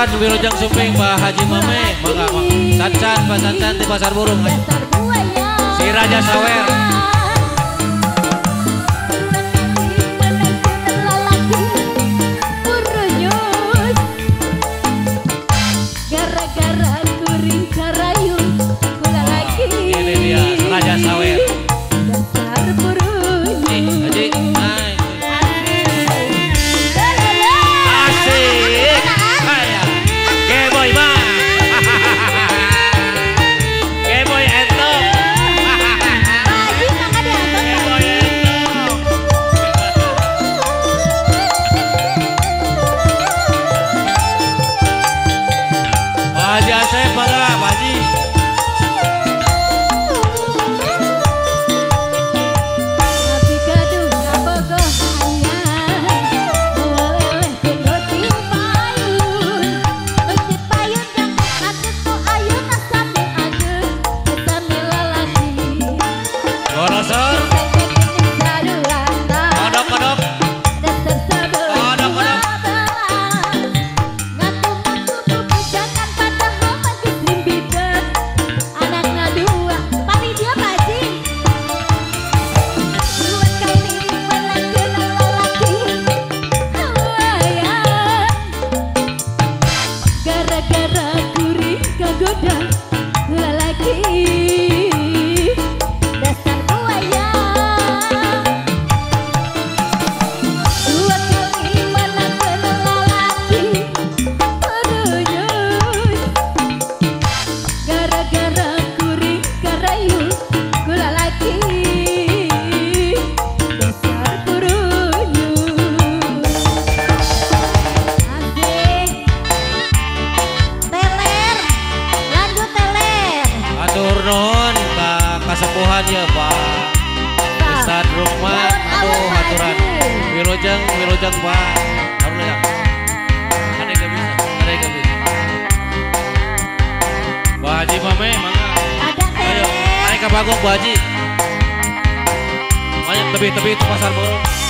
Sancan Wilujeng Sumping Pak Haji Mame mangga Sancan Pak Sancan di Pasar Burung si Raja Sawer gara-gara kuring karayun kula lagi ini dia Raja Sawer dasar burung Haji Haji Asep bangga Pak Haji. Nabi gaduh ngabogoh hayang waleleh roti payun roti payun yang atuh ayun asapi ageus sami lalaki Gorosor kodok-kodok gara-gara kuring kagoda lalaki dasar buaya dua kali melakukan lalaki aduh gara-gara kuring karayu lalaki dasar kurunyu atur nuhun ka kasepuhan ya Pak Ustad Rukman aduh haturan Wilujeng Pak harus ya ada yang bisa Pak Haji Mame mangga ayo naik ke panggung Pak Haji banyak tebi-tebi itu Pasar Burung